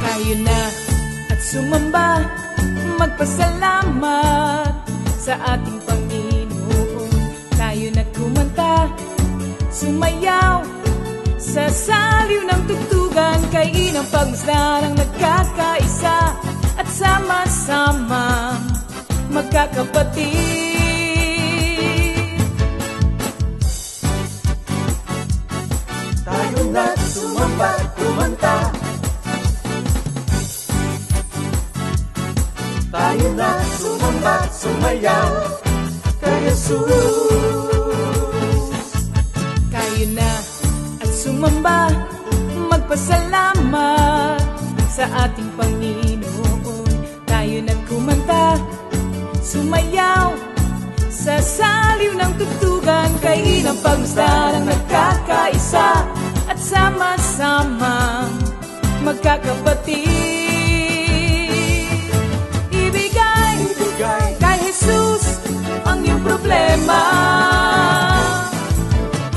Tayo na at sumamba, magpasalamat sa ating Panginoon. Tayo na kumanta, sumayaw sa saliw ng tugtugan, kay inang pagmasdan ang nagkakaisa at sama-sama magkakapatid. Tayo na sumamba, kumanta. Tayo na sumamba, sumayaw kay Jesus. Tayo na at sumamba, magpasalamat sa ating Panginoon. Tayo na kumanta, sumayaw sa saliw ng tugtugan, kay inang pagmasdan ang nagkakaisa at sama-sama magkakapatid. Kay Jesus ang iyong problema,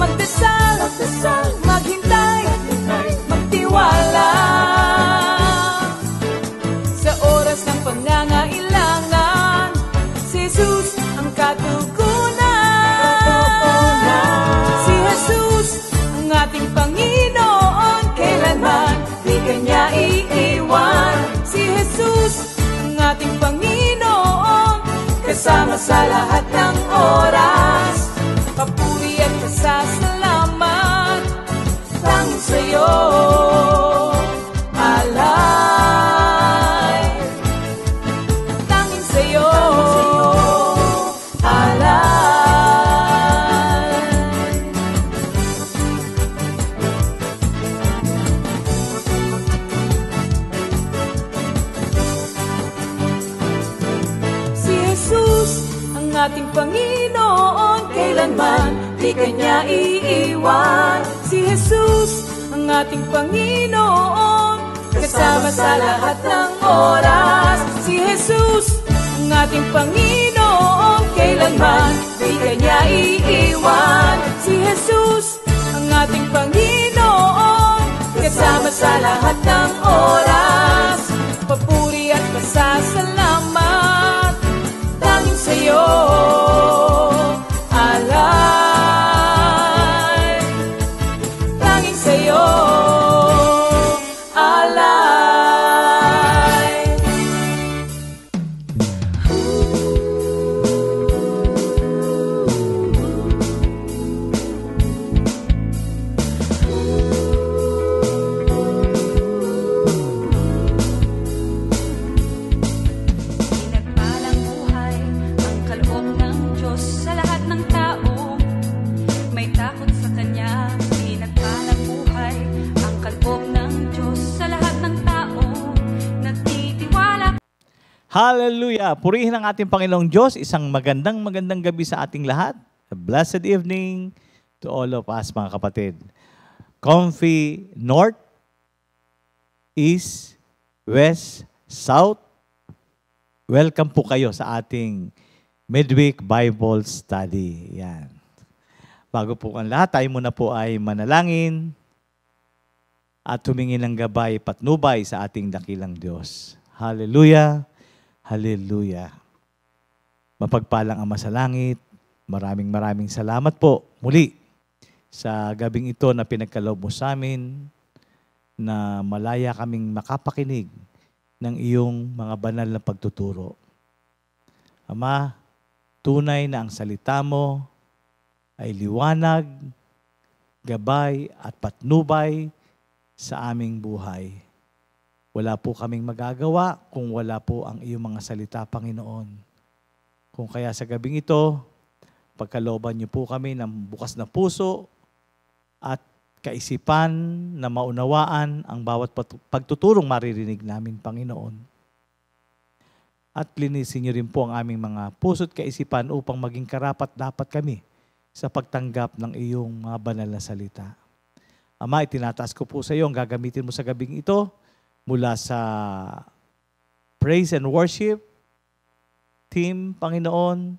magdasal, maghintay, magtiwala. Sa oras ng pangangailangan, si Jesus ang katugunan. Si Jesus ang ating Panginoon, kailanman di kanya iiwan. Si Jesus ang ating Panginoon, kasama sa lahat ng oras. Papuri at pasasalamat tanging sa'yo, alay. Tanging sa'yo, alay. Si Jesus ang ating Panginoon, kailanman di kanya iiwan. Si Jesus ang ating Panginoon, kasama sa lahat ng oras. Si Jesus ang ating Panginoon, kailanman di kanya iiwan. Si Jesus ang ating Panginoon, kasama sa lahat ng oras. Papuri at pasasalamat tanging sa'yo, alay. Tanging sa'yo, alay. Pinagpalang buhay ang kaloob ng Diyos sa lahat ng tao. May takot sa Kanya. Pinagpalang buhay ang kaloob ng Diyos sa lahat ng tao. Nagtitiwala. Hallelujah! Purihin ang ating Panginoong Diyos. Isang magandang gabi sa ating lahat. A blessed evening to all of us, mga kapatid. Comfy North, East, West, South. Welcome po kayo sa ating Midweek Bible Study. Yan. Bago po ang lahat, tayo muna po ay manalangin at humingi ng gabay, patnubay sa ating dakilang Diyos. Hallelujah! Hallelujah! Mapagpalang Ama sa langit, maraming salamat po muli sa gabing ito na pinagkaloob mo sa amin, na malaya kaming makapakinig ng iyong mga banal na pagtuturo. Ama, tunay na ang salita mo ay liwanag, gabay at patnubay sa aming buhay. Wala po kaming magagawa kung wala po ang iyong mga salita, Panginoon. Kung kaya sa gabing ito, pagkalooban niyo po kami ng bukas na puso at kaisipan na maunawaan ang bawat pagtuturong maririnig namin, Panginoon. At linisin niyo rin po ang aming mga puso't kaisipan upang maging karapat-dapat kami sa pagtanggap ng iyong mga banal na salita. Ama, itinataas ko po sa iyo ang gagamitin mo sa gabing ito mula sa praise and worship team, Panginoon,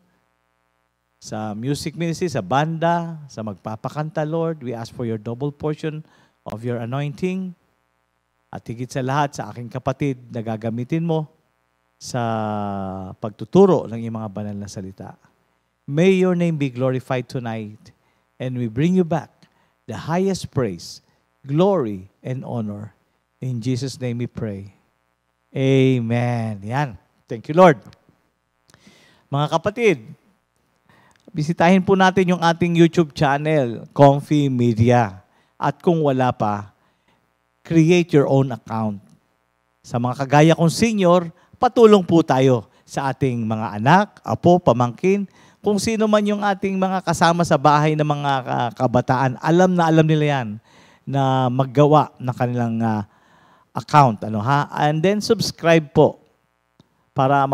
sa music ministry, sa banda, sa magpapakanta, Lord. We ask for your double portion of your anointing. At higit sa lahat, sa aking kapatid na gagamitin mo sa pagtuturo ng iyong mga banal na salita. May your name be glorified tonight, and we bring you back the highest praise, glory, and honor. In Jesus' name we pray. Amen. Yan. Thank you, Lord. Mga kapatid, bisitahin po natin yung ating YouTube channel, Comfy Media. At kung wala pa, create your own account. Sa mga kagaya kong senior, patulong po tayo sa ating mga anak, apo, pamangkin, kung sino man yung ating mga kasama sa bahay ng mga kabataan. Alam na alam nila yan na maggawa ng kanilang account. And then subscribe po para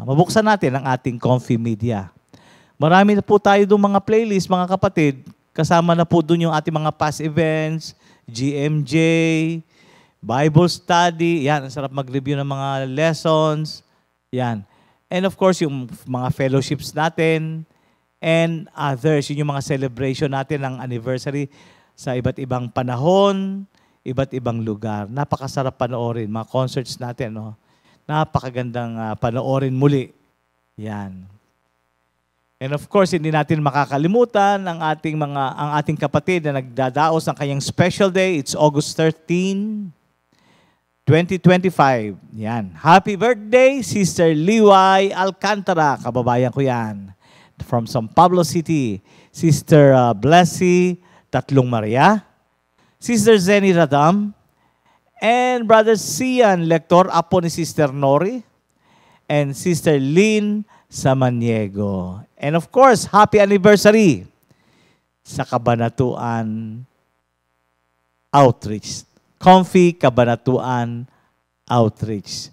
mabuksan natin ang ating Comfy Media. Marami na po tayo doon mga playlist, mga kapatid. Kasama na po doon yung ating mga past events, GMJ, Bible study. Yan, ang sarap mag-review ng mga lessons. Yan. And of course, yung mga fellowships natin and others. Yun yung mga celebration natin ng anniversary sa iba't ibang panahon, iba't ibang lugar. Napakasarap panoorin. Mga concerts natin, no? Napakagandang panoorin muli. Yan. And of course, hindi natin makakalimutan ang ating kapatid na nagdadaos ng kanyang special day. It's August 13, 2025. Yan. Happy birthday, Sister Liway Alcantara. Kababayan ko yan. From San Pablo City. Sister Blessy Tatlong Maria. Sister Zenny Radam. And Brother Sian, lektor, apo ni Sister Nori. And Sister Lynn Samaniego. And of course, happy anniversary sa Kabanatuan Outreach. Comfy Kabanatuan Outreach.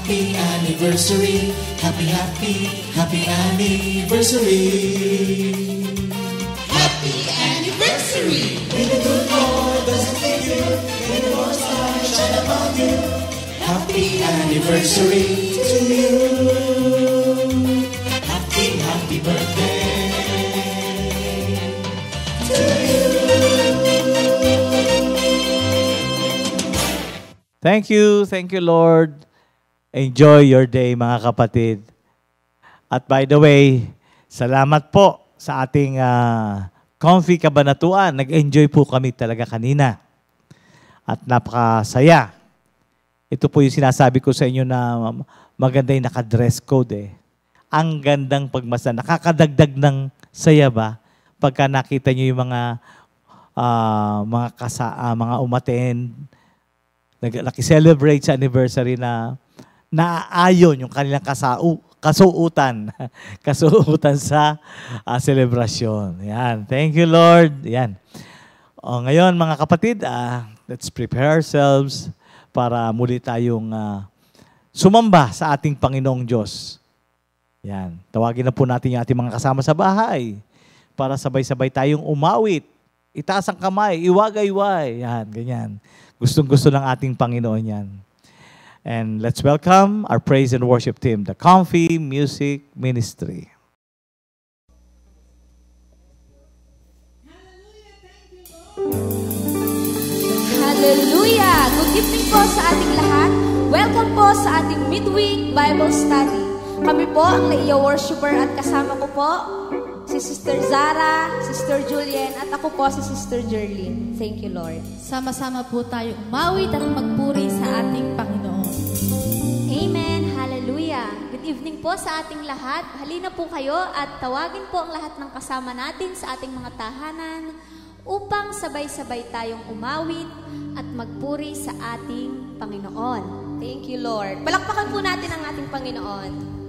Happy anniversary, happy anniversary. Happy anniversary. May the good Lord bless you, may the Lord's light shine upon you. Happy anniversary to you. Happy birthday to you. Thank you, Lord. Enjoy your day, mga kapatid. At by the way, salamat po sa ating Comfy Kabanatuan. Nag-enjoy po kami talaga kanina. At napakasaya. Ito po yung sinasabi ko sa inyo na maganda yung naka-dress code eh. Ang gandang pagmasa. Nakakadagdag ng saya ba? Pagka nakita nyo yung mga umattend, nag-celebrate sa anniversary na naaayon yung kanilang kasuutan sa selebrasyon. Yan. Thank you, Lord. Yan. O, ngayon, mga kapatid, let's prepare ourselves para muli tayong sumamba sa ating Panginoong Diyos. Yan. Tawagin na po natin yung ating mga kasama sa bahay para sabay-sabay tayong umawit. Itaas ang kamay, iwagayway. Yan, ganyan. Gustong-gusto ng ating Panginoon yan. And let's welcome our praise and worship team, the Comfy Music Ministry. Hallelujah! Good evening po sa ating lahat. Welcome po sa ating midweek Bible study. Kami po ang naiya-worshipper at kasama ko po si Sister Zara, Sister Julian, at ako po si Sister Jerlyn. Thank you, Lord. Sama-sama po tayo umawit at magpuri sa ating Panginoon. Amen. Hallelujah. Good evening po sa ating lahat. Halina po kayo at tawagin po ang lahat ng kasama natin sa ating mga tahanan upang sabay-sabay tayong umawit at magpuri sa ating Panginoon. Thank you, Lord. Palakpakan po natin ang ating Panginoon.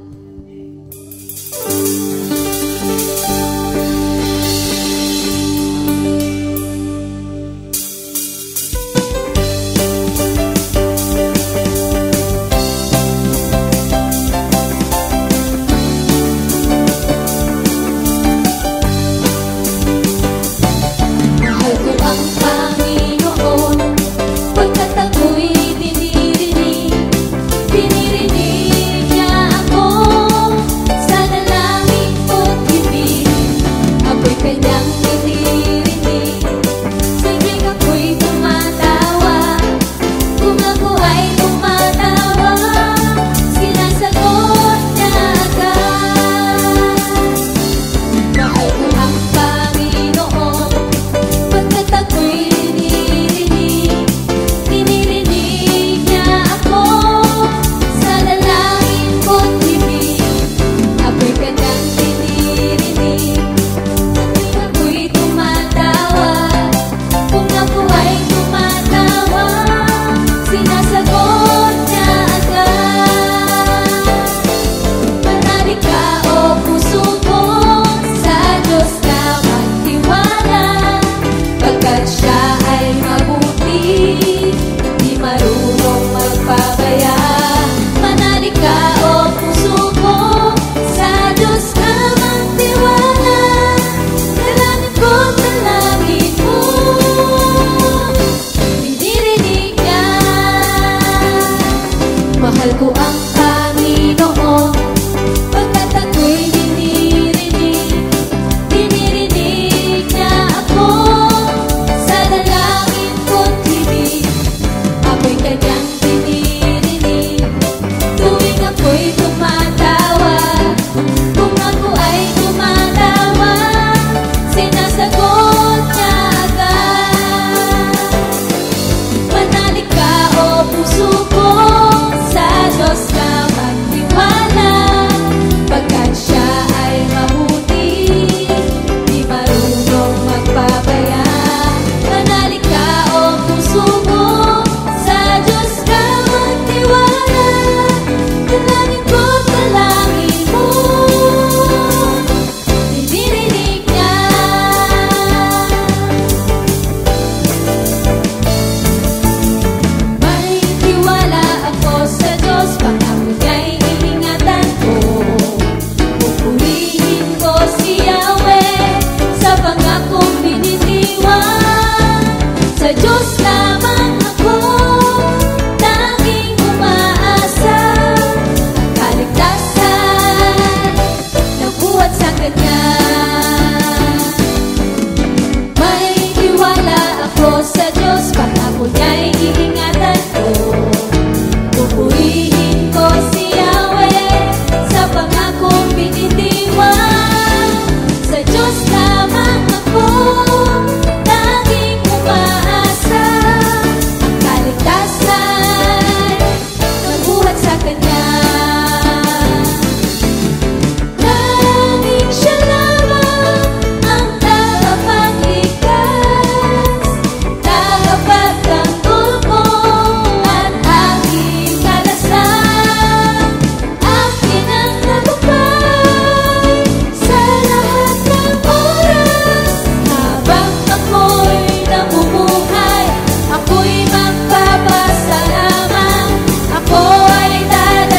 Ako'y magpapasalamat, ako ay dadalhin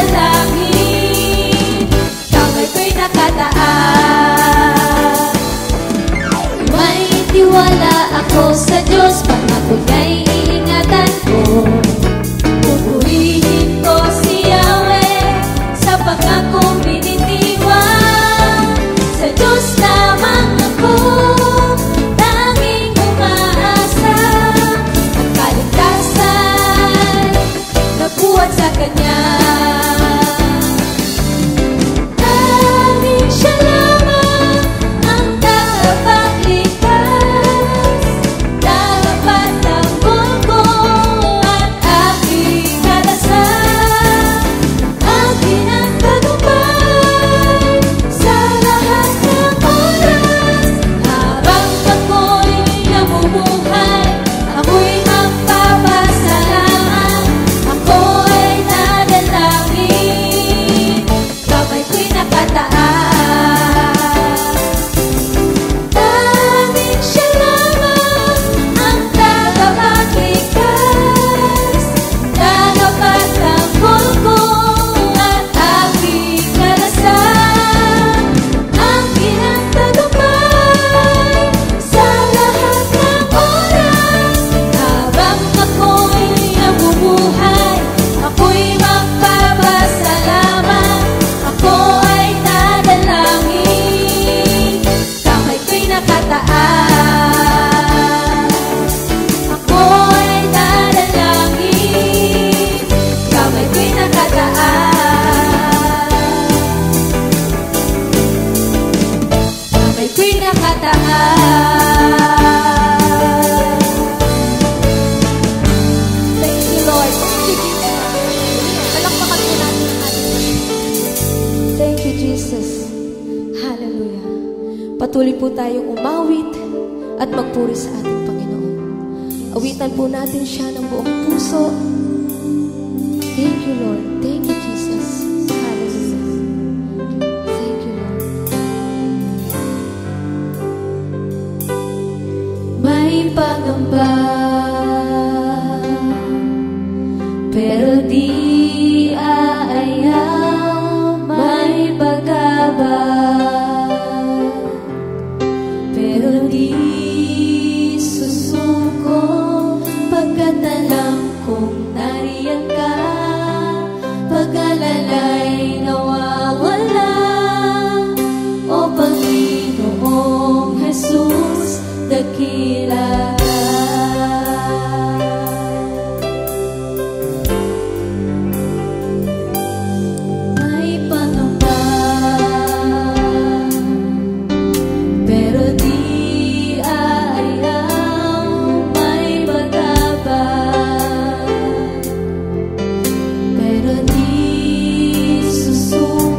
Patuloy po tayong umawit at magpuri sa ating Panginoon. Awitan po natin siya ng buong puso. Thank you, Lord. Thank you, Jesus. Hallelujah. Thank you, Lord. May pangamba, pero di aayaw. May pag-abay, pero di susuko. Pagkat alam kong nariyan ka, pag-alalay nawawala. O Panginoong Jesus, dakila ka. May pangamba, pero di aayaw. May pag-abay, pero di susuko.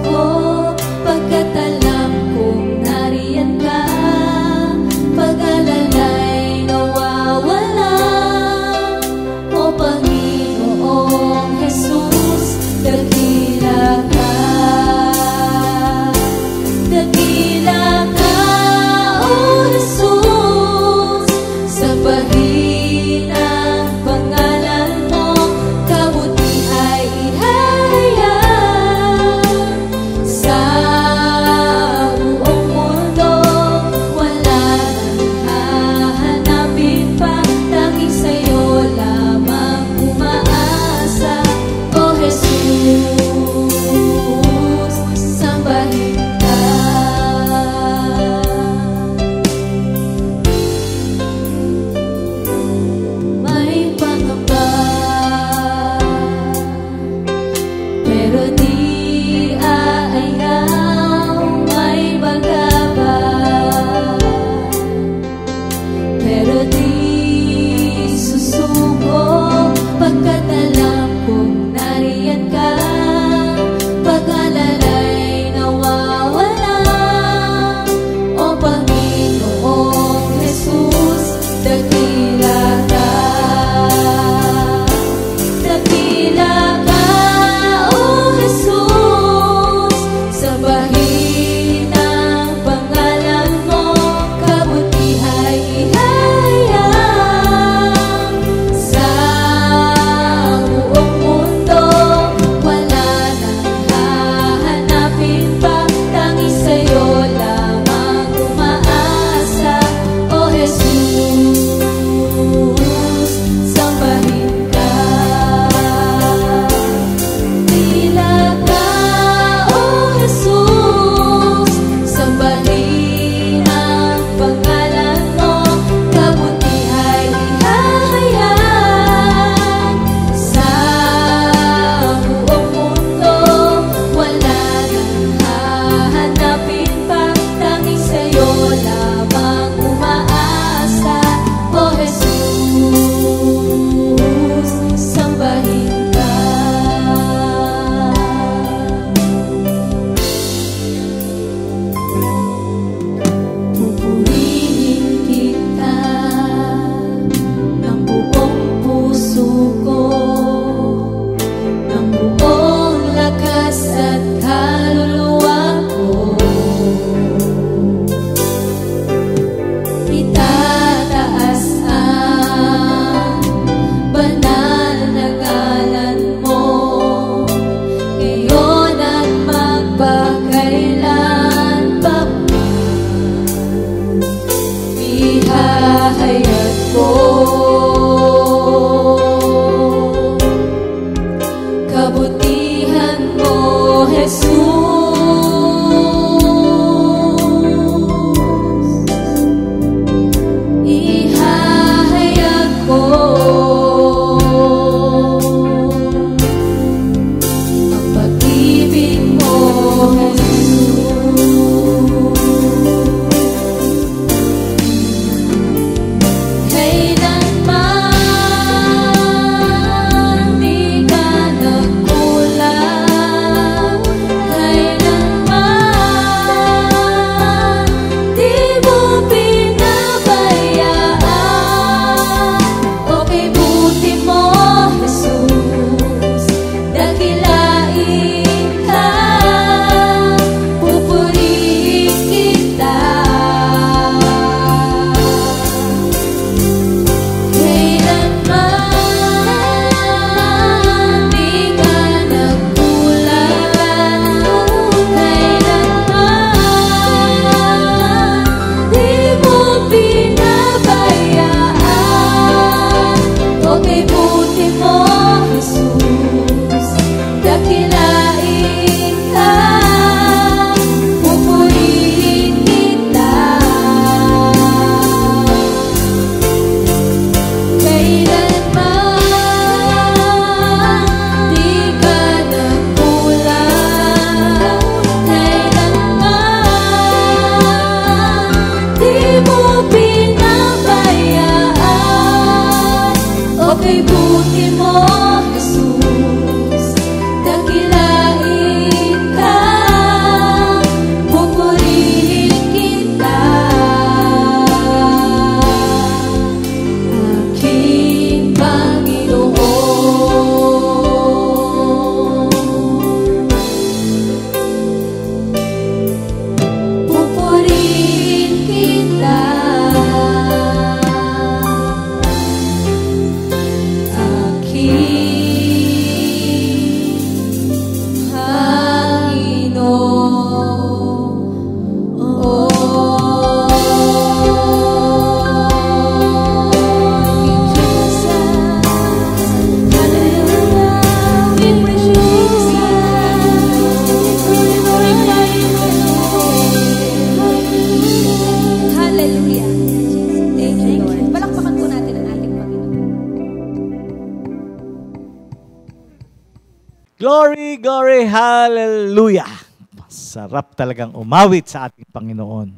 glory, hallelujah. Masarap talagang umawit sa ating Panginoon.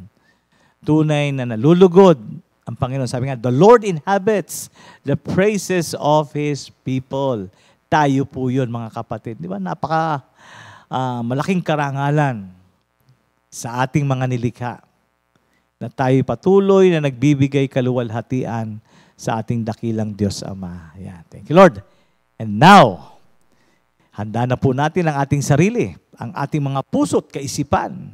Tunay na nalulugod ang Panginoon. Sabi nga, the Lord inhabits the praises of His people. Tayo po yun, mga kapatid. Di ba? Napaka malaking karangalan sa ating mga nilikha na tayo patuloy na nagbibigay kaluwalhatian sa ating dakilang Diyos Ama. Yan. Thank you, Lord. And now, handa na po natin ang ating sarili, ang ating mga puso't kaisipan,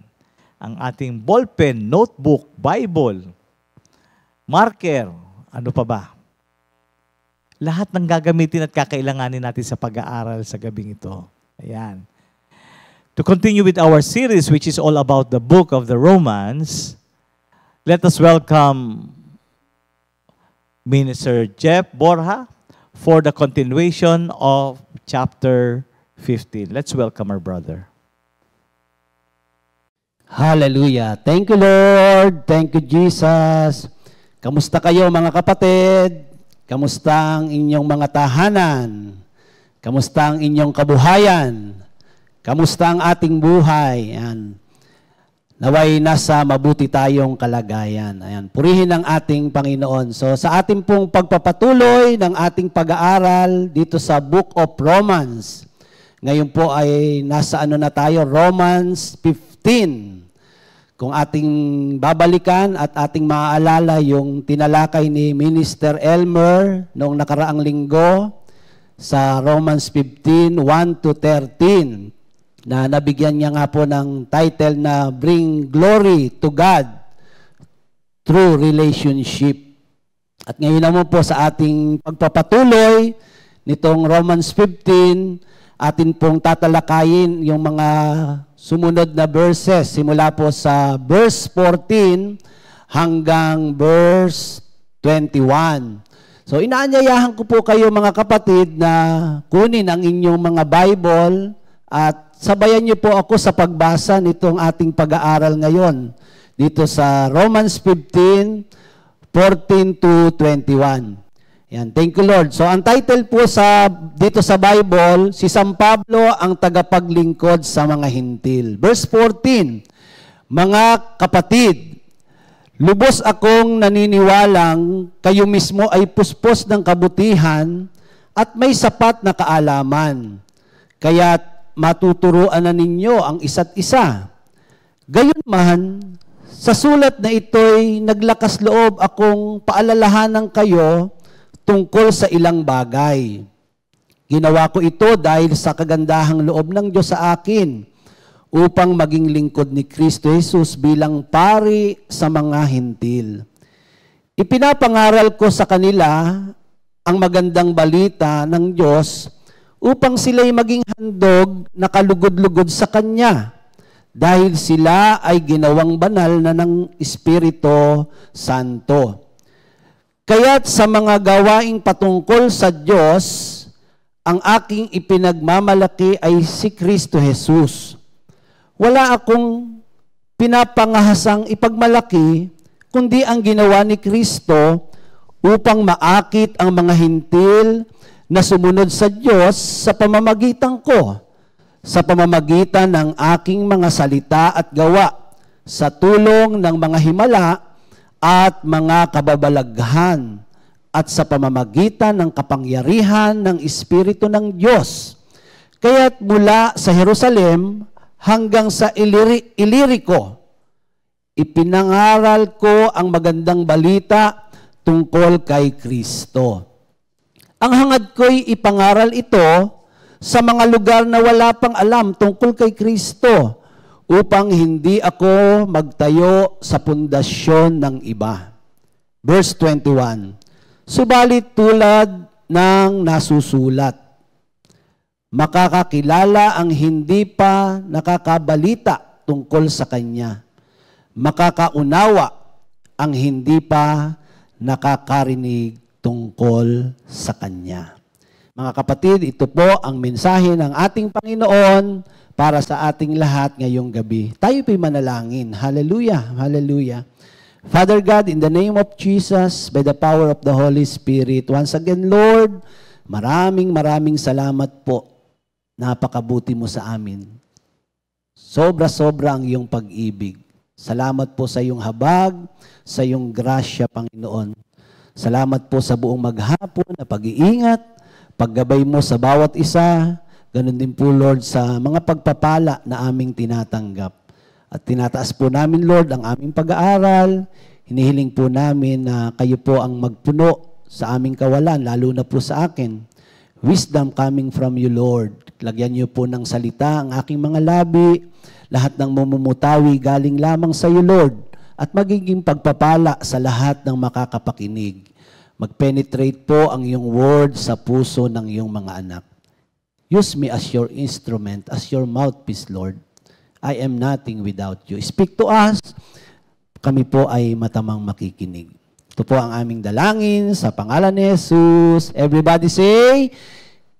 ang ating ballpen, notebook, Bible, marker, ano pa ba? Lahat ng gagamitin at kakailanganin natin sa pag-aaral sa gabing ito. Ayan. To continue with our series, which is all about the book of the Romans, let us welcome Minister Jeff Borja for the continuation of chapter 15. Let's welcome our brother. Hallelujah. Thank you, Lord. Thank you, Jesus. Kamusta kayo, mga kapatid? Kamusta ang inyong mga tahanan? Kamusta ang inyong kabuhayan? Kamusta ang ating buhay? Ayan. Naway nasa mabuti tayong kalagayan. Ayan. Purihin ang ating Panginoon. So sa ating pong pagpapatuloy ng ating pag-aaral dito sa Book of Romans, ngayon po ay nasa na tayo, Romans 15. Kung ating babalikan at ating maaalala yung tinalakay ni Minister Elmer noong nakaraang linggo sa Romans 15, 1 to 13, na nabigyan niya nga po ng title na Bring Glory to God Through Relationship. At ngayon naman po sa ating pagpapatuloy nitong Romans 15, atin pong tatalakayin yung mga sumunod na verses, simula po sa verse 14 hanggang verse 21. So inaanyayahan ko po kayo, mga kapatid, na kunin ang inyong mga Bible at sabayan niyo po ako sa pagbasa nitong ating pag-aaral ngayon dito sa Romans 15, 14 to 21. Yan, thank you, Lord. So ang title po dito sa Bible, si San Pablo ang tagapaglingkod sa mga hintil. Verse 14, mga kapatid, lubos akong naniniwalang kayo mismo ay puspos ng kabutihan at may sapat na kaalaman. Kaya't matuturuan na ninyo ang isa't isa. Gayunman, sa sulat na ito'y naglakas loob akong paalalahanan kayo tungkol sa ilang bagay. Ginawa ko ito dahil sa kagandahang loob ng Diyos sa akin upang maging lingkod ni Kristo Jesus bilang pari sa mga hintil. Ipinapangaral ko sa kanila ang magandang balita ng Diyos upang sila'y maging handog na kalugod-lugod sa Kanya dahil sila ay ginawang banal na ng Espiritu Santo. Kaya't sa mga gawaing patungkol sa Diyos, ang aking ipinagmamalaki ay si Kristo Jesus. Wala akong pinapangahasang ipagmalaki, kundi ang ginawa ni Kristo upang maakit ang mga hintil na sumunod sa Diyos sa pamamagitan ko, sa pamamagitan ng aking mga salita at gawa, sa tulong ng mga himala at mga kababalaghan at sa pamamagitan ng kapangyarihan ng Espiritu ng Diyos. Kaya't mula sa Jerusalem hanggang sa Ilirico, ipinangaral ko ang magandang balita tungkol kay Kristo. Ang hangad ko'y ipangaral ito sa mga lugar na wala pang alam tungkol kay Kristo, upang hindi ako magtayo sa pundasyon ng iba. Verse 21, subalit tulad ng nasusulat, makakakilala ang hindi pa nakakabalita tungkol sa Kanya. Makakaunawa ang hindi pa nakakarinig tungkol sa Kanya. Mga kapatid, ito po ang mensahe ng ating Panginoon para sa ating lahat ngayong gabi. Tayo po'y manalangin. Hallelujah, hallelujah. Father God, in the name of Jesus, by the power of the Holy Spirit, once again, Lord, maraming salamat po napakabuti mo sa amin. Sobra-sobra ang iyong pag-ibig. Salamat po sa iyong habag, sa iyong grasya, Panginoon. Salamat po sa buong maghapon na pag-iingat, paggabay mo sa bawat isa. Ganun din po, Lord, sa mga pagpapala na aming tinatanggap. At tinataas po namin, Lord, ang aming pag-aaral. Hinihiling po namin na kayo po ang magpuno sa aming kawalan, lalo na po sa akin. Wisdom coming from you, Lord. Lagyan niyo po ng salita ang aking mga labi. Lahat ng mumumutawi galing lamang sa iyo, Lord. At magiging pagpapala sa lahat ng makakapakinig. Mag-penetrate po ang iyong word sa puso ng iyong mga anak. Use me as your instrument, as your mouthpiece, Lord. I am nothing without you. Speak to us. Kami po ay matamang makikinig. Ito po ang aming dalangin sa pangalan ni Jesus. Everybody say,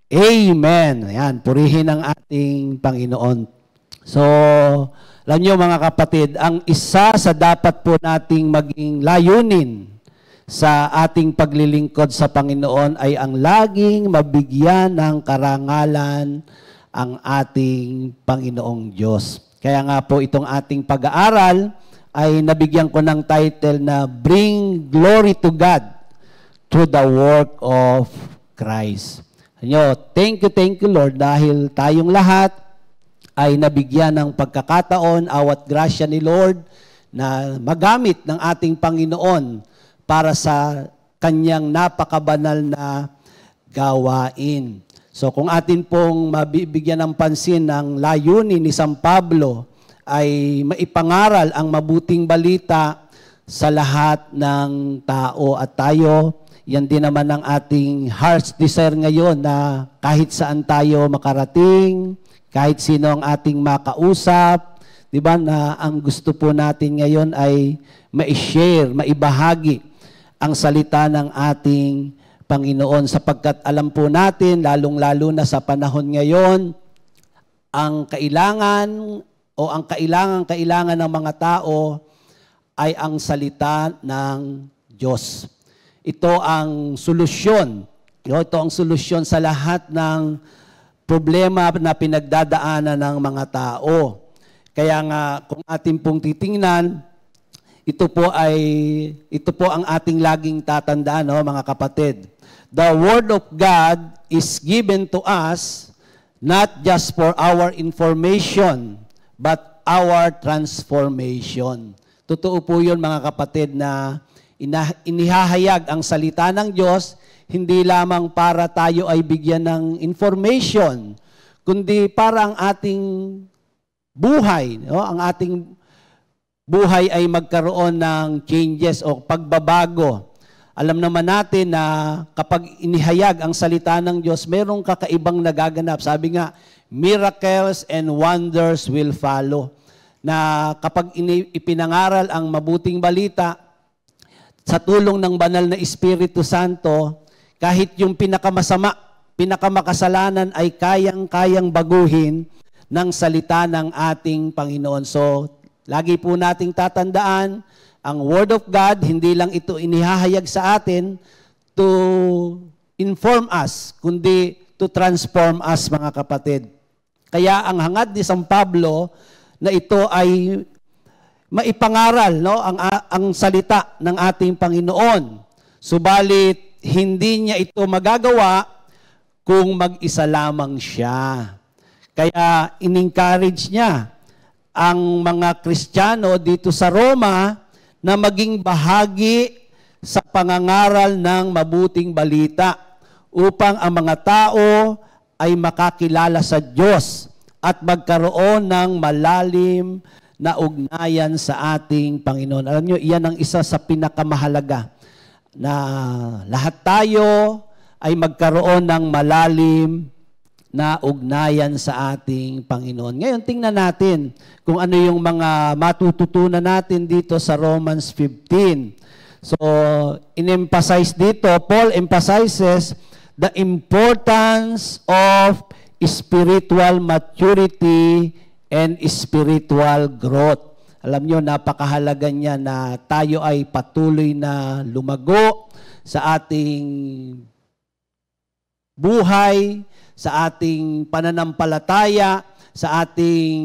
Amen. Ayan, purihin ang ating Panginoon. So, alam niyo mga kapatid, ang isa sa dapat po nating maging layunin sa ating paglilingkod sa Panginoon ay ang laging mabigyan ng karangalan ang ating Panginoong Diyos. Kaya nga po itong ating pag-aaral ay nabigyan ko ng title na Bring Glory to God through the work of Christ. Thank you Lord, dahil tayong lahat ay nabigyan ng pagkakataon, awat grasya ni Lord, na magamit ng ating Panginoon para sa kanyang napakabanal na gawain. So kung atin pong mabibigyan ng pansin ng layunin ni San Pablo, ay maipangaral ang mabuting balita sa lahat ng tao. At tayo, yan din naman ang ating heart's desire ngayon na kahit saan tayo makarating, kahit sino ang ating makausap, di ba, na ang gusto po natin ngayon ay ma-share, maibahagi ang salita ng ating Panginoon, sapagkat alam po natin, lalong-lalo na sa panahon ngayon, ang kailangan ng mga tao ay ang salita ng Diyos. Ito ang solusyon. Ito ang solusyon sa lahat ng problema na pinagdadaanan ng mga tao. Kaya nga, kung atin pong titingnan, ito po ang ating laging tatandaan, mga kapatid. The Word of God is given to us not just for our information, but our transformation. Totoo po yun, mga kapatid, na inihahayag ang salita ng Diyos, hindi lamang para tayo ay bigyan ng information, kundi para ang ating buhay, ang ating buhay ay magkaroon ng changes o pagbabago. Alam naman natin na kapag inihayag ang salita ng Diyos, merong kakaibang nagaganap. Sabi nga, miracles and wonders will follow. Na kapag ipinangaral ang mabuting balita, sa tulong ng banal na Espiritu Santo, kahit yung pinakamakasalanan ay kayang-kayang baguhin ng salita ng ating Panginoon. So, lagi po nating tatandaan, ang Word of God, hindi lang ito inihahayag sa atin to inform us, kundi to transform us, mga kapatid. Kaya ang hangad ni San Pablo na ito ay maipangaral, ang salita ng ating Panginoon. Subalit, hindi niya ito magagawa kung mag-isa lamang siya. Kaya in-encourage niya ang mga Kristiyano dito sa Roma na maging bahagi sa pangangaral ng mabuting balita upang ang mga tao ay makakilala sa Diyos at magkaroon ng malalim na ugnayan sa ating Panginoon. Alam niyo, iyan ang isa sa pinakamahalaga na lahat tayo ay magkaroon ng malalim na ugnayan sa ating Panginoon. Ngayon, tingnan natin kung ano yung mga matututunan natin dito sa Romans 15. So, in-emphasize dito, Paul emphasizes the importance of spiritual maturity and spiritual growth. Alam nyo, napakahalaga niya na tayo ay patuloy na lumago sa ating buhay, sa ating pananampalataya, sa ating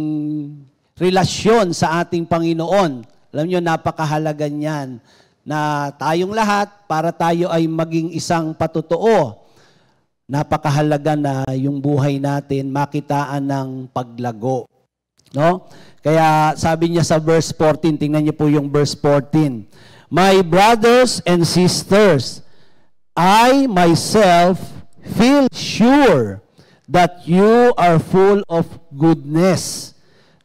relasyon sa ating Panginoon. Alam nyo, napakahalaga niyan na tayong lahat, para tayo ay maging isang patotoo. Napakahalaga na yung buhay natin makitaan ng paglago. No? Kaya sabi niya sa verse 14, tingnan niyo po yung verse 14. My brothers and sisters, I myself feel sure that you are full of goodness,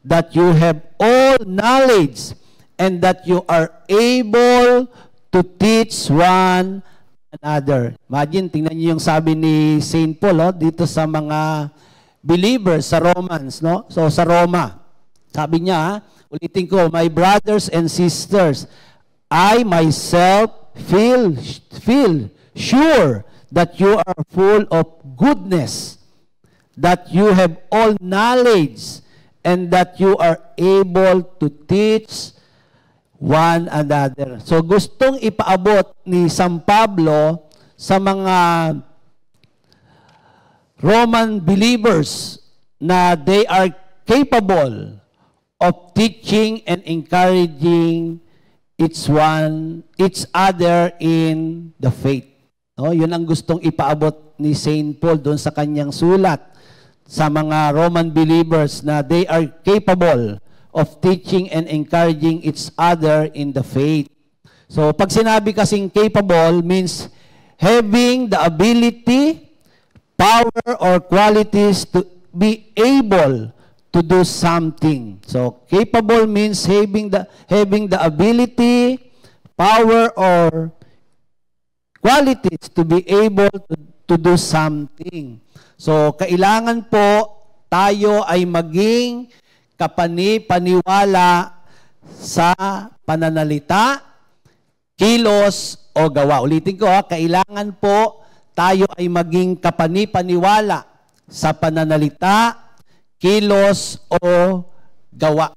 that you have all knowledge, and that you are able to teach one another. Imagine, tingnan niyo yung sabi ni St. Paul dito sa mga believers sa Romans, no? So sa Roma, sabi niya, ulitin ko, my brothers and sisters, I myself feel sure that you are full of goodness, that you have all knowledge, and that you are able to teach one another. So gustong ipaabot ni San Pablo sa mga Roman believers na they are capable of teaching and encouraging each other in the faith. No, yun ang gustong ipaabot ni St. Paul doon sa kanyang sulat sa mga Roman believers na they are capable of teaching and encouraging each other in the faith. So, pag sinabi kasing capable means having the ability, power, or qualities to be able to do something. So, capable means having the ability, power, or qualities to be able to do something. So, kailangan po tayo ay maging kapani-paniwala sa pananalita, kilos, o gawa. Ulitin ko, kailangan po tayo ay maging kapani-paniwala sa pananalita, kilos, o gawa.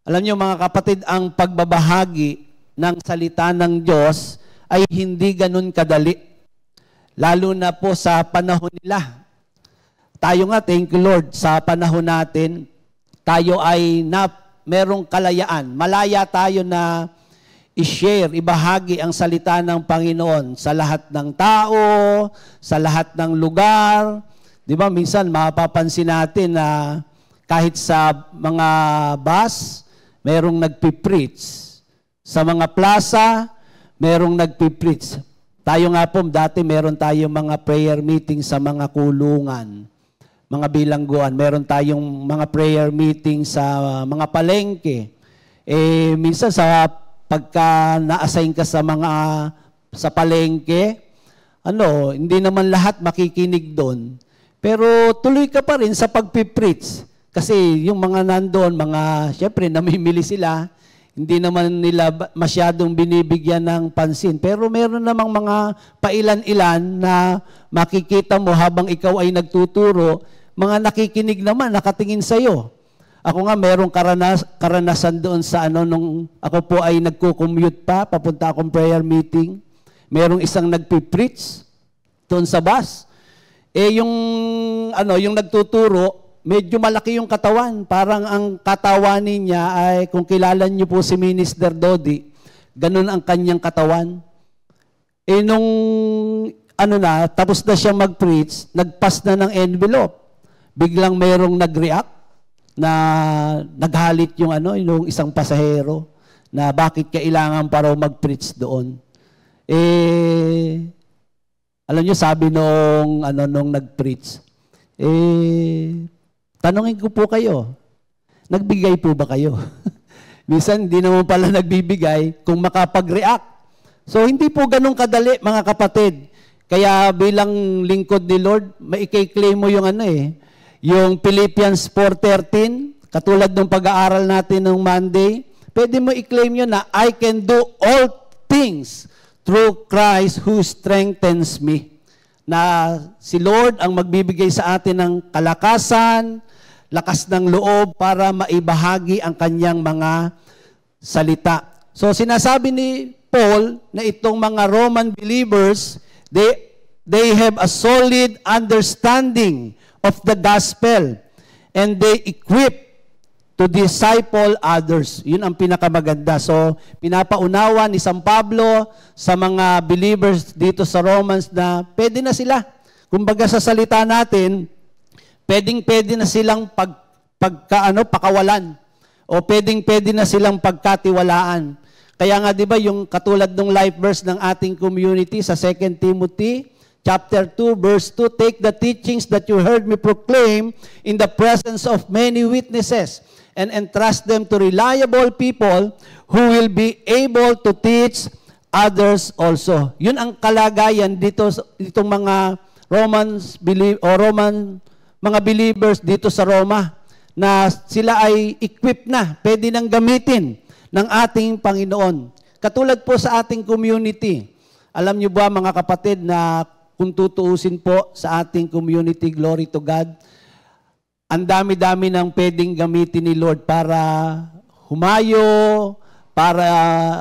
Alam niyo mga kapatid, ang pagbabahagi ng salita ng Diyos ay hindi ganun kadali. Lalo na po sa panahon nila. Tayo nga, thank you Lord, sa panahon natin, tayo ay merong kalayaan. Malaya tayo na i-share, ibahagi ang salita ng Panginoon sa lahat ng tao, sa lahat ng lugar. Di ba, minsan mapapansin natin na kahit sa mga bus, merong nagpipreach. Sa mga plaza, merong nagpipreach. Tayo nga po, dati meron tayong mga prayer meeting sa mga kulungan, mga bilangguan. Meron tayong mga prayer meeting sa mga palengke. Minsan sa pagka na-assign ka sa palengke, hindi naman lahat makikinig doon. Pero tuloy ka pa rin sa pagpipreach. Kasi yung mga nandoon, syempre namimili sila, hindi naman nila masyadong binibigyan ng pansin. Pero meron namang mga pailan-ilan na makikita mo habang ikaw ay nagtuturo, mga nakikinig naman, nakatingin sa'yo. Ako nga, merong karanasan doon sa nung ako po ay nagko-commute pa, papunta akong prayer meeting. Merong isang nagpipreach doon sa bus. Yung nagtuturo, medyo malaki yung katawan. Parang ang katawanin niya ay, kung kilala niyo po si Minister Dodi, ganun ang kanyang katawan. Tapos na siya mag-preach, nagpas na ng envelope. Biglang merong nag-react na naghalit yung isang pasahero na bakit kailangan pa raw mag-preach doon. Alam niyo, sabi nung nag-preach, tanungin ko po kayo, nagbigay po ba kayo? Minsan, hindi naman pala nagbibigay kung makapag-react. So, hindi po ganun kadali, mga kapatid. Kaya bilang lingkod ni Lord, maikay-claim mo yung yung Philippians 4:13, katulad ng pag-aaral natin ng Monday, pwede mo i-claim yun na, I can do all things through Christ who strengthens me. Na si Lord ang magbibigay sa atin ng kalakasan, lakas ng loob para maibahagi ang kanyang mga salita. So sinasabi ni Paul na itong mga Roman believers, they have a solid understanding of the gospel and they equip to disciple others. Yun ang pinakamaganda. So, pinapaunawa ni San Pablo sa mga believers dito sa Romans na pwede na sila. Kumbaga sa salita natin, pwede na silang pakawalan. O pwede na silang pagkatiwalaan. Kaya nga 'di ba yung katulad ng life verse ng ating community sa 2 Timothy chapter 2 verse 2, take the teachings that you heard me proclaim in the presence of many witnesses and entrust them to reliable people who will be able to teach others also. Yun ang kalagayan ditong mga mga believers dito sa Roma na sila ay equipped na, pwede nang gamitin ng ating Panginoon. Katulad po sa ating community. Alam niyo ba mga kapatid na kung tutuusin po sa ating community, glory to God, ang dami-dami ng pwedeng gamitin ni Lord para humayo, para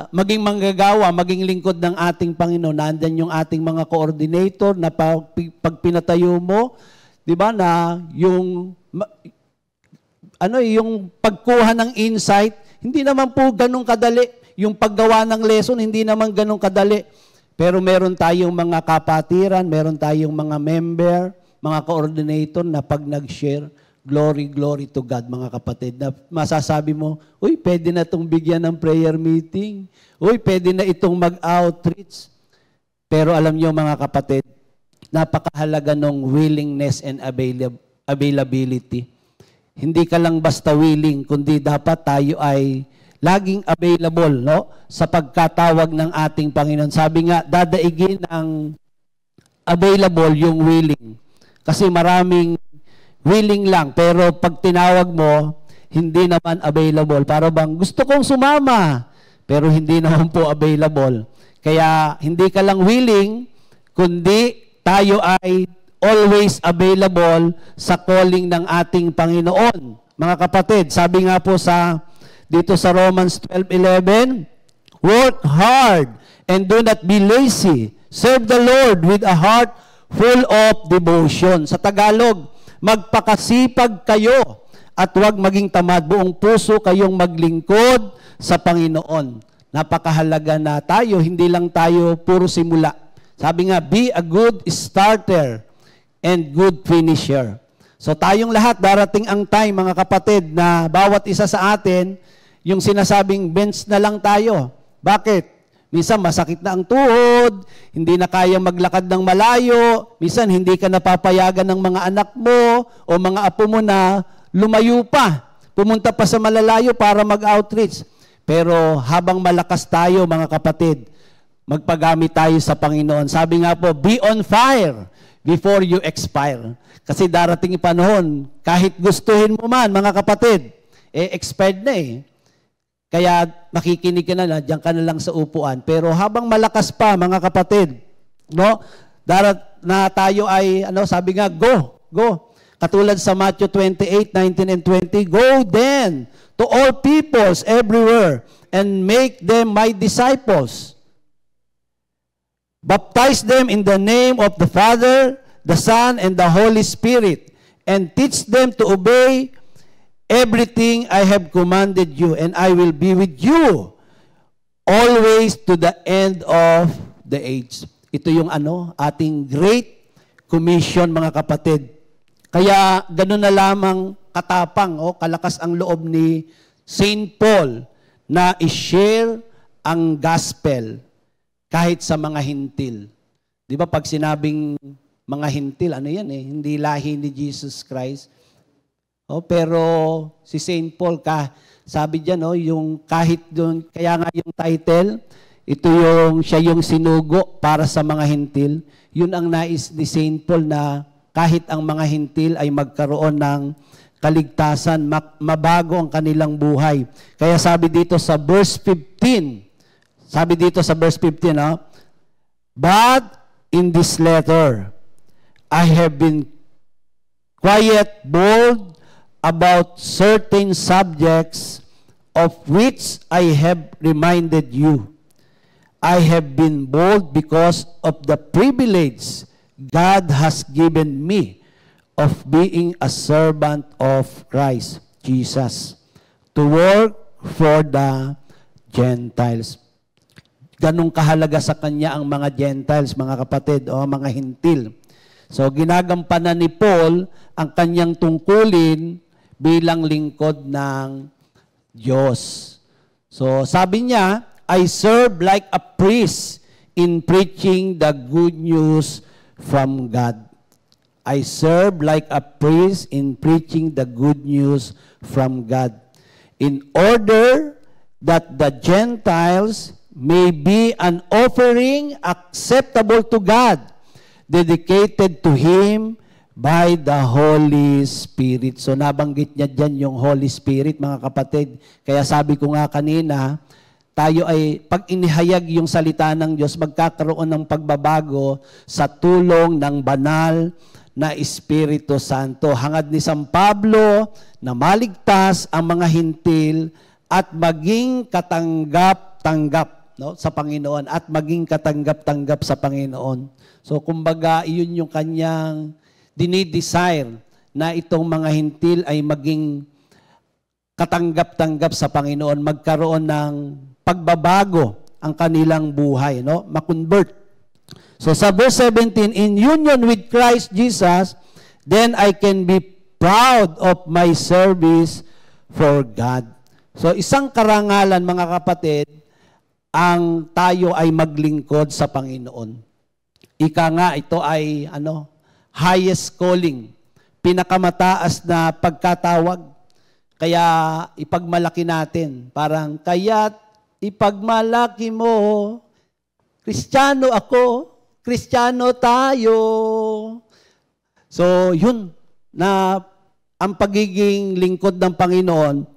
maging manggagawa, maging lingkod ng ating Panginoon. Nandiyan yung ating mga coordinator na pag pinatayo mo, di ba, na yung pagkuha ng insight, hindi naman po ganun kadali. Yung paggawa ng lesson, hindi naman ganun kadali. Pero meron tayong mga kapatiran, meron tayong mga member, mga coordinator na pag nag-share, glory to God, mga kapatid, na masasabi mo, uy, pwede na itong bigyan ng prayer meeting. Uy, pwede na itong mag-outreach. Pero alam niyo mga kapatid, napakahalaga ng willingness and availability. Hindi ka lang basta willing, kundi dapat tayo ay laging available, no? Sa pagkatawag ng ating Panginoon. Sabi nga, dadaigin ang available yung willing. Kasi maraming willing lang, pero pag tinawag mo, hindi naman available. Para bang gusto kong sumama, pero hindi naman po available. Kaya hindi ka lang willing, kundi tayo ay always available sa calling ng ating Panginoon. Mga kapatid, sabi nga po dito sa Romans 12:11, work hard and do not be lazy. Serve the Lord with a heart full of devotion. Sa Tagalog, magpakasipag kayo at huwag maging tamad. Buong puso kayong maglingkod sa Panginoon. Napakahalaga na tayo, hindi lang tayo puro simula. Sabi nga, be a good starter and good finisher. So tayong lahat, darating ang time, mga kapatid, na bawat isa sa atin, yung sinasabing bench na lang tayo. Bakit? Minsan masakit na ang tuhod, hindi na kaya maglakad ng malayo, minsan hindi ka napapayagan ng mga anak mo o mga apo mo na lumayo pa, pumunta pa sa malalayo para mag-outreach. Pero habang malakas tayo, mga kapatid, magpagamit tayo sa Panginoon. Sabi nga po, be on fire before you expire. Kasi darating yung panahon, kahit gustuhin mo man, mga kapatid, expired na eh. Kaya makikinig ka na, diyan ka na lang sa upuan. Pero habang malakas pa, mga kapatid, no? Na tayo ay, sabi nga, go. Katulad sa Matthew 28:19 and 20, go then to all peoples everywhere and make them my disciples. Baptize them in the name of the Father, the Son, and the Holy Spirit, and teach them to obey everything I have commanded you, and I will be with you always to the end of the age. Ito yung ating Great Commission, mga kapatid. Kaya ganun na lamang katapang, kalakas ang loob ni Saint Paul na i-share ang gospel kahit sa mga hintil. Di ba pag sinabing mga hintil, hindi lahi ni Jesus Christ. Pero si Saint Paul, sabi diyan, yung kahit doon, kaya nga yung title, siya yung sinugo para sa mga hintil. Yun ang nais ni Saint Paul na kahit ang mga hintil ay magkaroon ng kaligtasan, mabago ang kanilang buhay. Kaya sabi dito sa verse 15, but in this letter, I have been quiet, bold, about certain subjects of which I have reminded you. I have been bold because of the privilege God has given me of being a servant of Christ Jesus to work for the Gentiles. Ganong kahalaga sa kanya ang mga Gentiles, mga kapatid, o mga hintil. So, ginagampanan ni Paul ang kanyang tungkulin bilang lingkod ng Diyos. So, sabi niya, I serve like a priest in preaching the good news from God. I serve like a priest in preaching the good news from God, in order that the Gentiles may be an offering acceptable to God, dedicated to Him by the Holy Spirit. So nabanggit niya dyan yung Holy Spirit, mga kapatid. Kaya sabi ko nga kanina, tayo ay, pag inihayag yung salita ng Diyos, magkakaroon ng pagbabago sa tulong ng banal na Espiritu Santo. Hangad ni San Pablo na maligtas ang mga hintil at maging katanggap-tanggap, no, sa Panginoon, at maging katanggap-tanggap sa Panginoon. So kumbaga, iyon yung kanyang dinidesire na itong mga hintil ay maging katanggap-tanggap sa Panginoon, magkaroon ng pagbabago ang kanilang buhay, no? Ma-convert. So sa verse 17, in union with Christ Jesus, then I can be proud of my service for God. So isang karangalan, mga kapatid, ang tayo ay maglingkod sa Panginoon. Ika nga, ito ay highest calling, pinakamataas na pagkatawag. Kaya ipagmalaki natin, parang kaya't ipagmalaki mo, Kristiyano ako, Kristiyano tayo. So, yun, na ang pagiging lingkod ng Panginoon,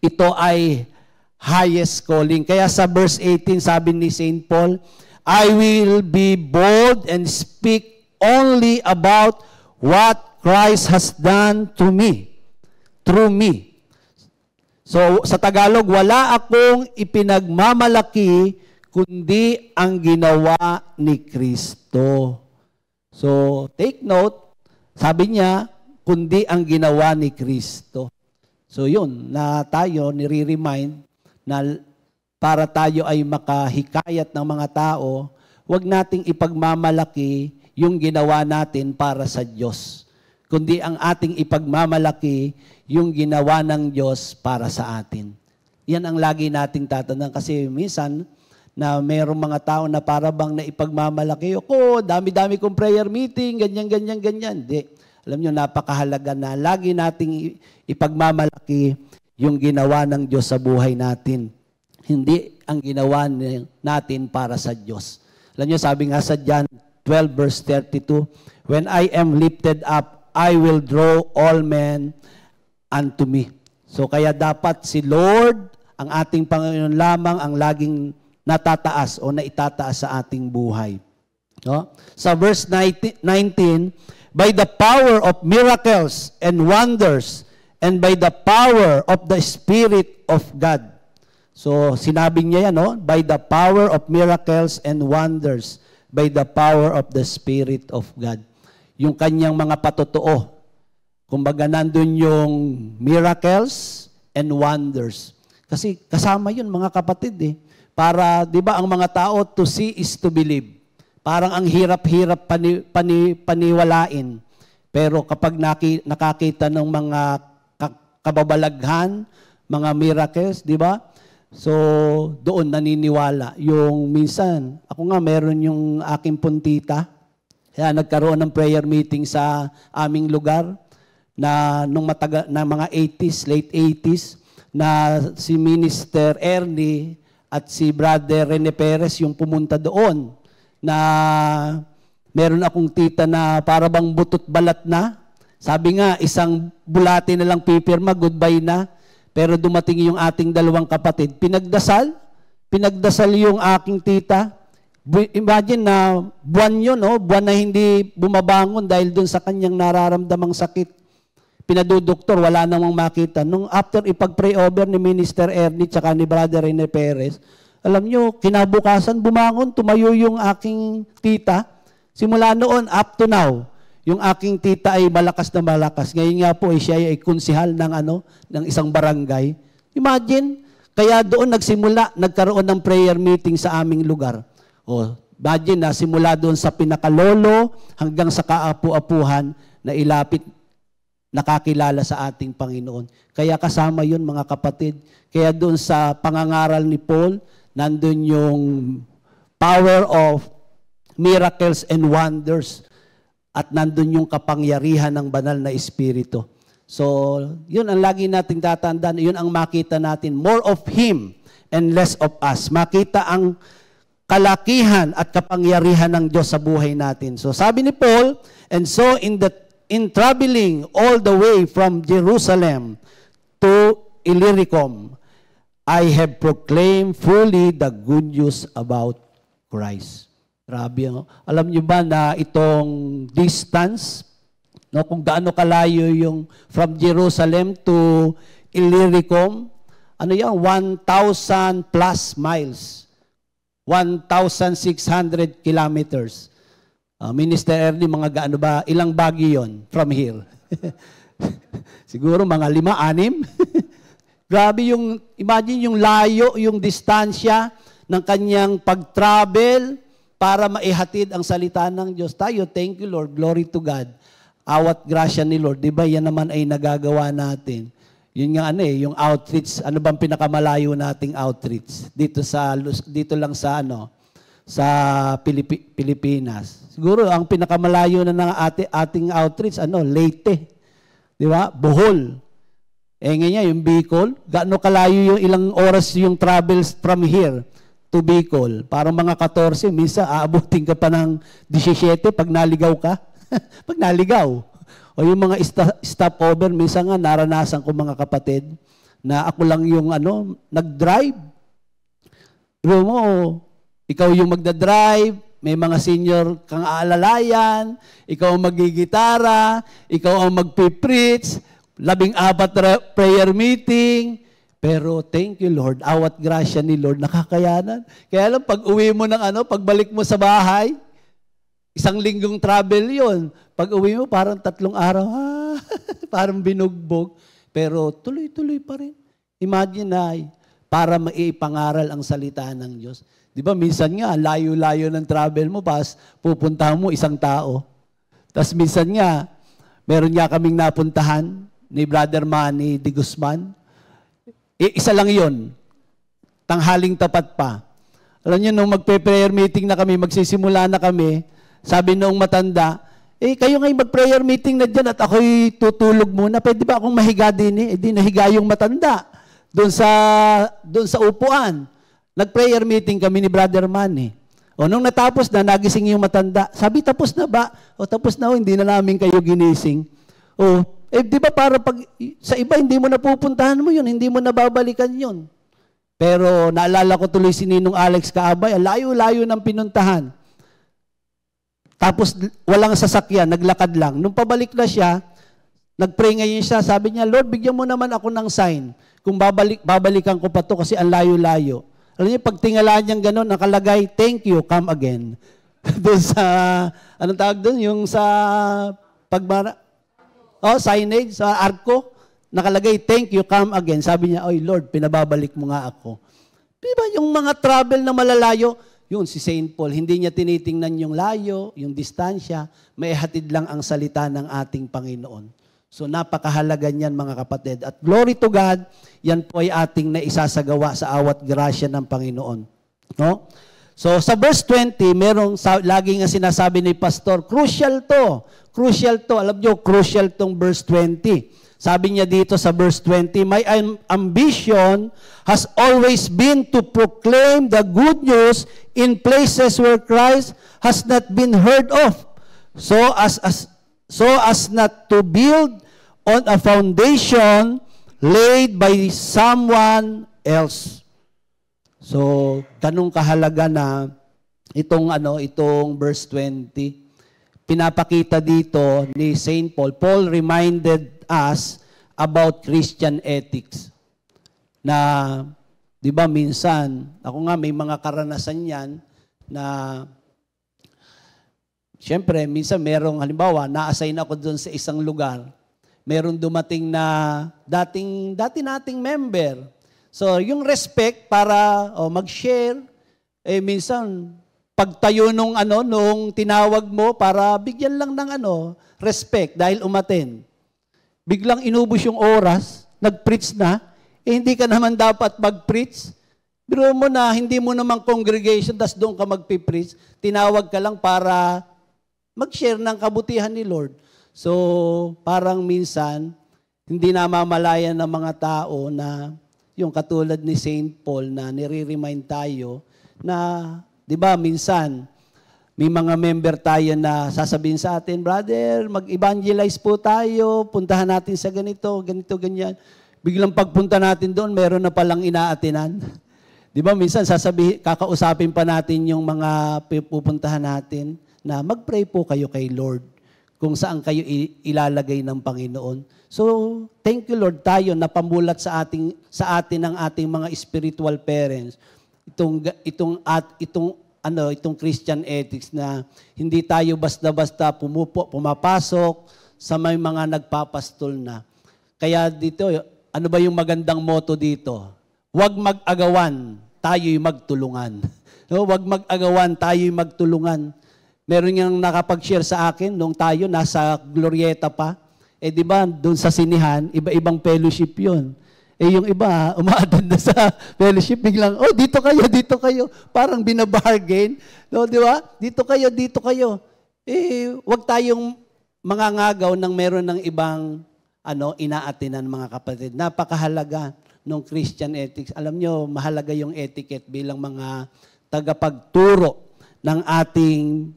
ito ay highest calling. Kaya sa verse 18, sabi ni St. Paul, I will be bold and speak only about what Christ has done to me, through me. So, sa Tagalog, wala akong ipinagmamalaki kundi ang ginawa ni Kristo. So, take note, sabi niya, kundi ang ginawa ni Kristo. So, yun, na tayo nire-remind na para tayo ay makahikayat ng mga tao, huwag nating ipagmamalaki yung ginawa natin para sa Diyos, kundi ang ating ipagmamalaki yung ginawa ng Diyos para sa atin. Yan ang lagi nating tatandaan kasi minsan na mayroong mga tao na para bang na ipagmamalaki, ako, dami-dami kong prayer meeting, ganyan. Hindi. Alam nyo, napakahalaga na lagi nating ipagmamalaki yung ginawa ng Diyos sa buhay natin. Hindi ang ginawa natin para sa Diyos. Alam nyo, sabi nga sa John 12 verse 32, when I am lifted up, I will draw all men unto me. So kaya dapat si Lord, ang ating Panginoon lamang ang laging natataas o naitataas sa ating buhay. No? Sa verse 19, by the power of miracles and wonders and by the power of the Spirit of God. So sinabi niya yan, no? By the power of miracles and wonders, by the power of the Spirit of God. Yung kanyang mga patotoo. Kumbaga nandun yung miracles and wonders. Kasi kasama yun, mga kapatid eh. Para, di ba, ang mga tao, to see is to believe. Parang ang hirap-hirap paniwalain. Pero kapag nakakita ng mga kababalaghan, mga miracles, di ba? So, doon naniniwala. Yung minsan, ako nga meron yung aking puntita. Kaya nagkaroon ng prayer meeting sa aming lugar na nung na mga 80s, late 80s, na si Minister Ernie at si Brother Rene Perez yung pumunta doon na meron akong tita na para bang butot balat na. Sabi nga, isang bulati na lang pipirma, goodbye na. Pero dumating yung ating dalawang kapatid. Pinagdasal yung aking tita. Imagine na buwan yun, no? Buwan na hindi bumabangon dahil dun sa kanyang nararamdamang sakit. Pinadudoktor, wala namang makita. Nung after ipag-pray over ni Minister Ernie tsaka ni Brother Rene Perez, alam nyo, kinabukasan bumangon, tumayo yung aking tita. Simula noon up to now, yung aking tita ay malakas na malakas. Ngayon nga po, siya ay konsihal ng isang barangay. Imagine, kaya doon nagkaroon ng prayer meeting sa aming lugar. O, imagine na, simula doon sa pinakalolo hanggang sa kaapu-apuhan na ilapit, nakakilala sa ating Panginoon. Kaya kasama yun, mga kapatid. Kaya doon sa pangangaral ni Paul, nandun yung power of miracles and wonders. At nandun yung kapangyarihan ng banal na Espiritu. So, yun ang lagi nating tatandaan. Yun ang makita natin. More of Him and less of us. Makita ang kalakihan at kapangyarihan ng Diyos sa buhay natin. So, sabi ni Paul, and so in traveling all the way from Jerusalem to Illyricum, I have proclaimed fully the good news about Christ. Grabe, no? Alam niyo ba na itong distance, no, kung gaano kalayo yung from Jerusalem to Illyricum, ano yan? 1,000 plus miles. 1,600 kilometers. Minister Ernie, mga gaano ba? Ilang bagyo yon from here? Siguro mga 5, 6. Grabe yung, imagine yung layo, yung distansya ng kanyang pag-travel para maihatid ang salita ng Diyos. Tayo, thank you Lord, glory to God. Awat grasya ni Lord, di ba yan naman ay nagagawa natin. Yun nga yung outreach, ano bang pinakamalayo nating outreach? Dito lang sa sa Pilipinas. Siguro ang pinakamalayo na ng ating outreach, Leyte. Di ba? Bohol. Ngayon yung Bicol, gaano kalayo yung ilang oras yung travels from here to Bicol? Parang mga 14, minsan aabutin ka pa ng 17 pag naligaw ka. Pag naligaw. O yung mga stopover, minsan nga naranasan ko mga kapatid na ako lang yung nag-drive. Pero mo, ikaw yung magdadrive, may mga senior kang aalalayan, ikaw ang magigitara, ikaw ang magpipreach, 14 prayer meeting. Pero thank you Lord, awat grasya ni Lord, nakakayanan. Kaya lang pag uwi mo ng pagbalik mo sa bahay, 1 linggong travel yon. Pag uwi mo, parang 3 araw, parang binugbog. Pero tuloy-tuloy pa rin. Imagine na, para maipangaral ang salita ng Diyos. Di ba, minsan nga, layo-layo ng travel mo, pupuntahan mo 1 tao. Tapos minsan nga, meron nga kaming napuntahan ni Brother Manny de Guzman. Isa lang yon, tanghaling tapat pa. Alam niyo, nung magpe-prayer meeting na kami, magsisimula na kami, sabi noong matanda, kayo nga'y mag-prayer meeting na dyan at ako'y tutulog muna. Pwede ba akong mahiga din di nahiga yung matanda doon sa upuan. Nag-prayer meeting kami ni Brother Manny. O nung natapos na, nagising yung matanda. Sabi, tapos na ba? O tapos na, hindi na namin kayo ginising. O, di ba para sa iba, hindi mo napupuntahan mo yun, hindi mo nababalikan yun. Pero naalala ko tuloy si Ninong Alex Kaabay, layo-layo ng pinuntahan. Tapos walang sasakyan, naglakad lang. Nung pabalik na siya, nag-pray ngayon siya, sabi niya, Lord, bigyan mo naman ako ng sign kung babalikan ko pa to kasi ang layo-layo. Alam niyo, pag tingalaan niyang gano'n, nakalagay, thank you, come again. Doon sa, anong tawag doon? Yung sa signage, sa arko, nakalagay, thank you, come again. Sabi niya, oy Lord, pinababalik mo nga ako. Diba yung mga travel na malalayo, yun, si St. Paul, hindi niya tinitingnan yung layo, yung distansya, may hatid lang ang salita ng ating Panginoon. So napakahalaga niyan mga kapatid. At glory to God, yan po ay ating naisasagawa sa awat grasya ng Panginoon. No? So sa verse 20, merong lagi nga sinasabi ni Pastor, crucial to. Crucial to. Alam niyo, crucial tong verse 20. Sabi niya dito sa verse 20, my ambition has always been to proclaim the good news in places where Christ has not been heard of, so as not to build on a foundation laid by someone else. So, ganung kahalaga na itong verse 20. Pinapakita dito ni St. Paul. Paul reminded us about Christian ethics. Na, di ba minsan, ako nga may mga karanasan yan na Siyempre, minsan merong, halimbawa, na-assign ako doon sa isang lugar. Merong dumating na dati nating member. So, yung respect para mag-share, minsan, pagtayo nung tinawag mo para bigyan lang ng respect dahil umaten. Biglang inubos yung oras, nag-preach na, hindi ka naman dapat mag-preach. Biro mo na, hindi mo naman congregation, tas doon ka magpipreach. Tinawag ka lang para mag-share ng kabutihan ni Lord. So, parang minsan, hindi namamalayan ng mga tao na yung katulad ni St. Paul na nire-remind tayo na, di ba, minsan, may mga member tayo na sasabihin sa atin, brother, mag-evangelize po tayo, puntahan natin sa ganito, ganyan. Biglang pagpunta natin doon, meron na palang inaatinan. Di ba, minsan kakausapin pa natin yung mga pupuntahan natin na mag-pray po kayo kay Lord kung saan kayo ilalagay ng Panginoon. So, thank you Lord tayo na pamulat sa atin ng ating mga spiritual parents itong Christian ethics na hindi tayo basta-basta pumapasok sa may mga nagpapastol na. Kaya dito, ano ba yung magandang motto dito? Huwag mag-agawan, tayo'y magtulungan. No, huwag mag-agawan, tayo'y magtulungan. Meron yung nakapag-share sa akin nung tayo nasa Glorieta pa. Di ba, doon sa sinihan, iba-ibang fellowship yun. Yung iba, umaatan na sa fellowship, biglang, dito kayo. Parang binabargain. No, di ba? Dito kayo. Wag tayong mangangagaw ng meron ng ibang inaatinan mga kapatid. Napakahalaga ng Christian ethics. Alam nyo, mahalaga yung etiquette bilang mga tagapagturo ng ating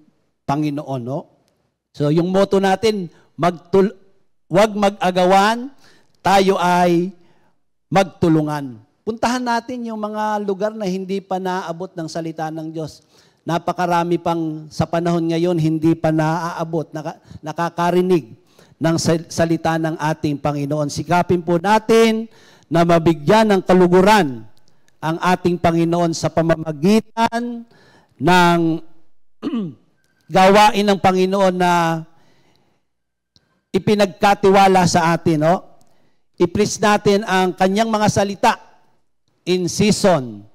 Panginoon, no? So, yung motto natin, wag mag-agawan, tayo ay magtulungan. Puntahan natin yung mga lugar na hindi pa naabot ng salita ng Diyos. Napakarami pang sa panahon ngayon, hindi pa naaabot, nakakarinig ng salita ng ating Panginoon. Sikapin po natin na mabigyan ng kaluguran ang ating Panginoon sa pamamagitan ng gawain ng Panginoon na ipinagkatiwala sa atin, no? I-preach natin ang kanyang mga salita in season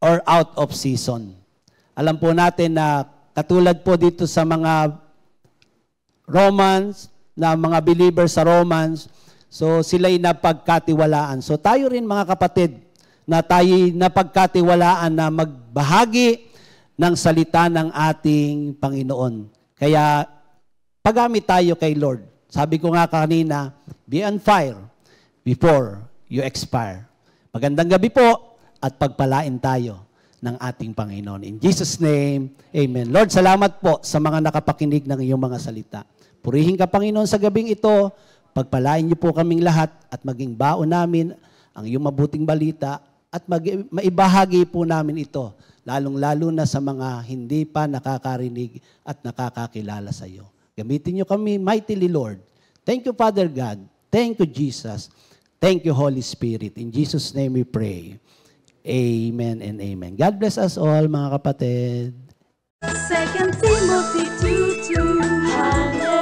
or out of season. Alam po natin na katulad po dito sa mga Romans, na mga believers sa Romans, so sila'y napagkatiwalaan. So tayo rin mga kapatid, na tayo'y napagkatiwalaan na magbahagi ng salita ng ating Panginoon. Kaya, paggamit tayo kay Lord. Sabi ko nga kanina, be on fire before you expire. Magandang gabi po at pagpalain tayo ng ating Panginoon. In Jesus' name, Amen. Lord, salamat po sa mga nakapakinig ng iyong mga salita. Purihin ka, Panginoon, sa gabing ito. Pagpalain niyo po kaming lahat at maging baon namin ang iyong mabuting balita at maibahagi po namin ito, lalong-lalo na sa mga hindi pa nakakarinig at nakakakilala sa iyo. Gamitin niyo kami mightily, Lord. Thank you, Father God. Thank you, Jesus. Thank you, Holy Spirit. In Jesus' name we pray. Amen and amen. God bless us all, mga kapatid. 2 Timothy 2:2.